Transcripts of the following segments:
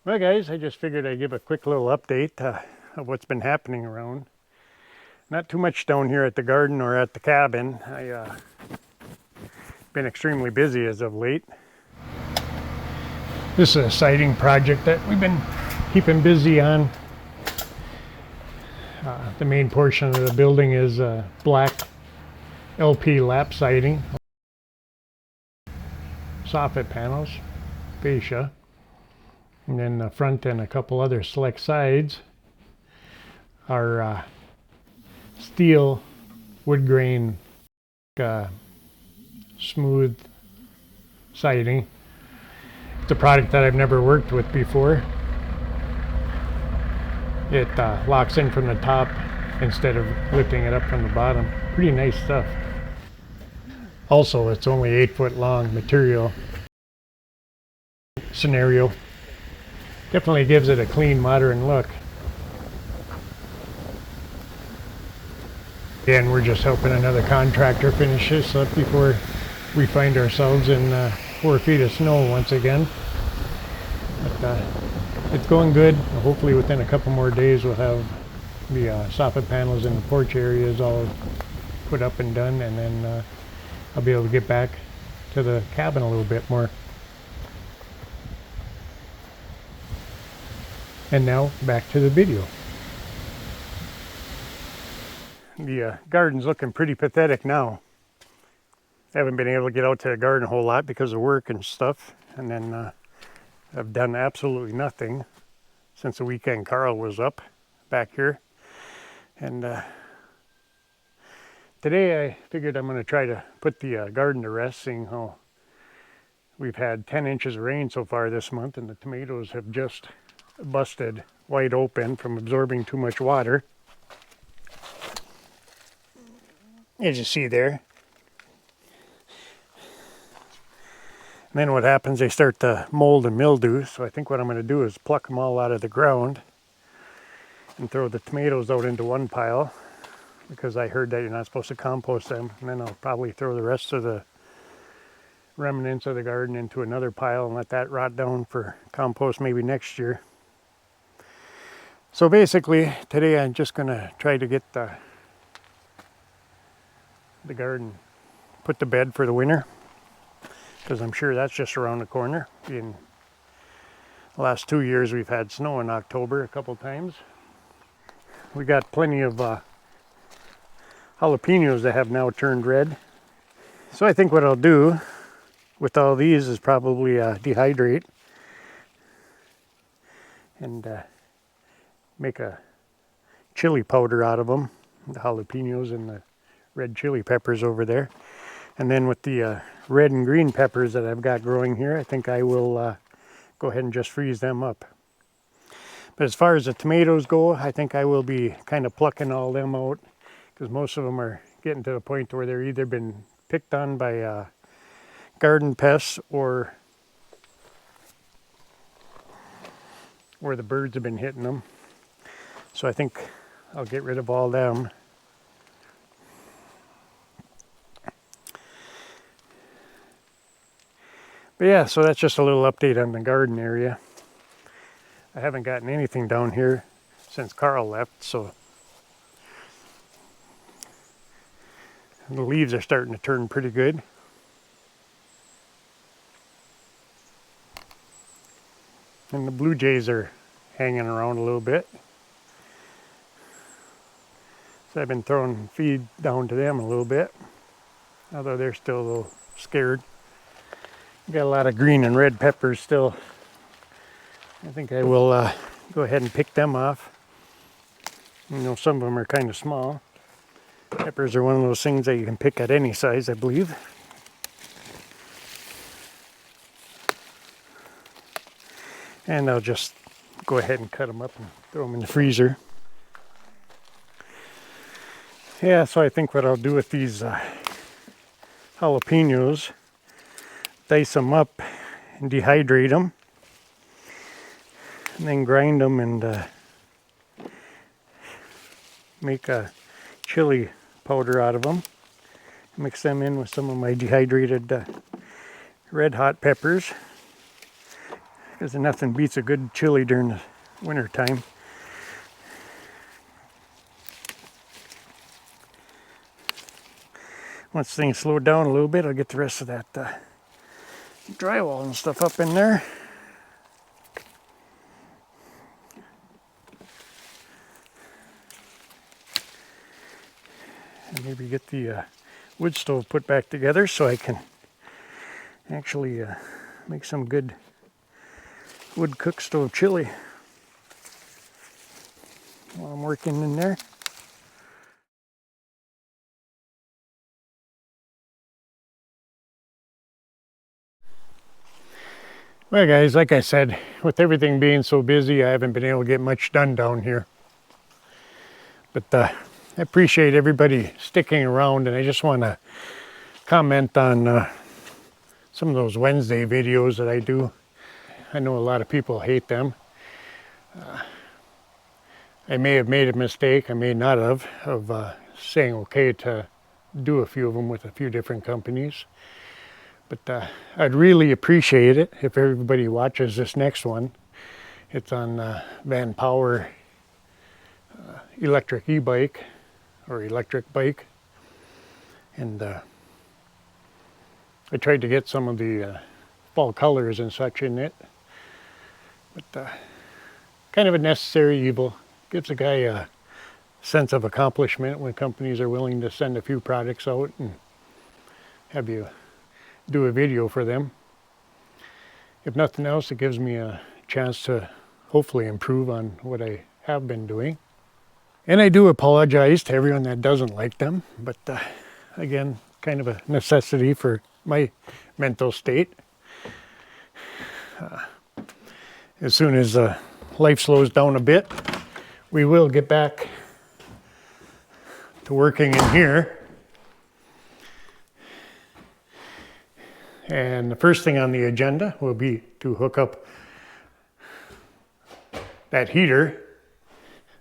Well guys, I just figured I'd give a quick little update of what's been happening around. Not too much down here at the garden or at the cabin. I've been extremely busy as of late. This is a siding project that we've been keeping busy on. The main portion of the building is black LP lap siding, soffit panels, fascia. And then the front and a couple other select sides are steel wood grain smooth siding. It's a product that I've never worked with before. It locks in from the top instead of lifting it up from the bottom. Pretty nice stuff. Also, it's only 8-foot long material scenario. Definitely gives it a clean, modern look. And we're just helping another contractor finish this up before we find ourselves in 4 feet of snow once again. But it's going good. Hopefully within a couple more days we'll have the soffit panels in the porch areas all put up and done, and then I'll be able to get back to the cabin a little bit more. And now back to the video. The garden's looking pretty pathetic now. I haven't been able to get out to the garden a whole lot because of work and stuff, and then I've done absolutely nothing since the weekend Carl was up back here. And today I figured I'm going to try to put the garden to rest, seeing how we've had 10 inches of rain so far this month, and the tomatoes have just busted wide open from absorbing too much water. As you see there. And then what happens, they start to mold and mildew. So I think what I'm going to do is pluck them all out of the ground and throw the tomatoes out into one pile, because I heard that you're not supposed to compost them. And then I'll probably throw the rest of the remnants of the garden into another pile and let that rot down for compost maybe next year. So basically today I'm just going to try to get the garden put to bed for the winter, because I'm sure that's just around the corner. In the last 2 years we've had snow in October a couple times. We got plenty of jalapenos that have now turned red. So I think what I'll do with all these is probably dehydrate and make a chili powder out of them, the jalapenos and the red chili peppers over there. And then with the red and green peppers that I've got growing here, I think I will go ahead and just freeze them up. But as far as the tomatoes go, I think I will be kind of plucking all them out, because most of them are getting to the point where they're either been picked on by garden pests or the birds have been hitting them. So I think I'll get rid of all them. But yeah, so that's just a little update on the garden area. I haven't gotten anything down here since Carl left, so the leaves are starting to turn pretty good. And the blue jays are hanging around a little bit. So I've been throwing feed down to them a little bit, although they're still a little scared. Got a lot of green and red peppers still. I think I will go ahead and pick them off. You know, some of them are kind of small. Peppers are one of those things that you can pick at any size, I believe. And I'll just go ahead and cut them up and throw them in the freezer. Yeah, so I think what I'll do with these jalapenos, dice them up and dehydrate them, and then grind them and make a chili powder out of them. Mix them in with some of my dehydrated red hot peppers, because nothing beats a good chili during the winter time. Once things slow down a little bit, I'll get the rest of that drywall and stuff up in there. And maybe get the wood stove put back together so I can actually make some good wood cook stove chili while I'm working in there. Well guys, like I said, with everything being so busy, I haven't been able to get much done down here. But I appreciate everybody sticking around, and I just want to comment on some of those Wednesday videos that I do. I know a lot of people hate them. I may have made a mistake, I may not have, of saying okay to do a few of them with a few different companies. But I'd really appreciate it if everybody watches this next one. It's on Van Power electric e-bike, or electric bike. And I tried to get some of the fall colors and such in it. But kind of a necessary evil. Gives a guy a sense of accomplishment when companies are willing to send a few products out and have you do a video for them. If nothing else, it gives me a chance to hopefully improve on what I have been doing. And I do apologize to everyone that doesn't like them, but again, kind of a necessity for my mental state. As soon as life slows down a bit, we will get back to working in here. And the first thing on the agenda will be to hook up that heater.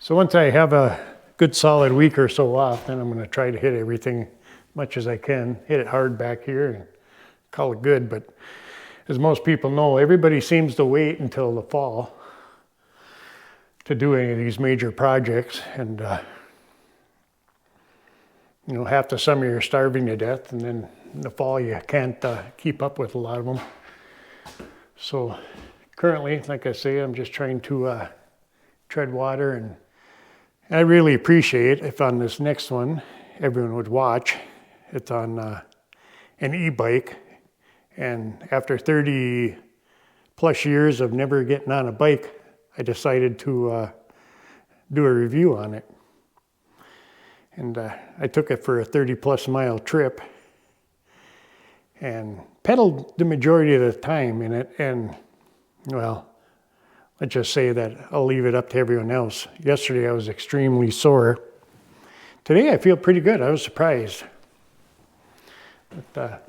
So once I have a good solid week or so off, then I'm going to try to hit everything much as I can, hit it hard back here and call it good. But as most people know, everybody seems to wait until the fall to do any of these major projects. And you know, half the summer you're starving to death, and then in the fall you can't keep up with a lot of them. So currently, like I say, I'm just trying to tread water, and I really appreciate if on this next one everyone would watch. It's on an e-bike, and after 30 plus years of never getting on a bike, I decided to do a review on it. And I took it for a 30 plus mile trip and pedaled the majority of the time in it. And well, let's just say that I'll leave it up to everyone else. Yesterday I was extremely sore. Today I feel pretty good. I was surprised. But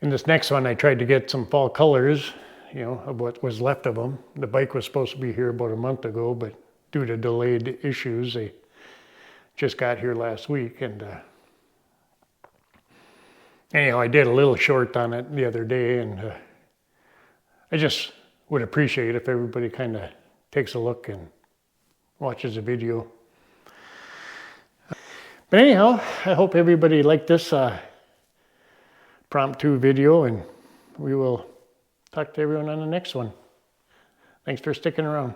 in this next one I tried to get some fall colors, you know, of what was left of them. The bike was supposed to be here about a month ago, but due to delayed issues, they just got here last week. And anyhow, I did a little short on it the other day, and I just would appreciate if everybody kind of takes a look and watches the video. But anyhow, I hope everybody liked this impromptu video, and we will talk to everyone on the next one. Thanks for sticking around.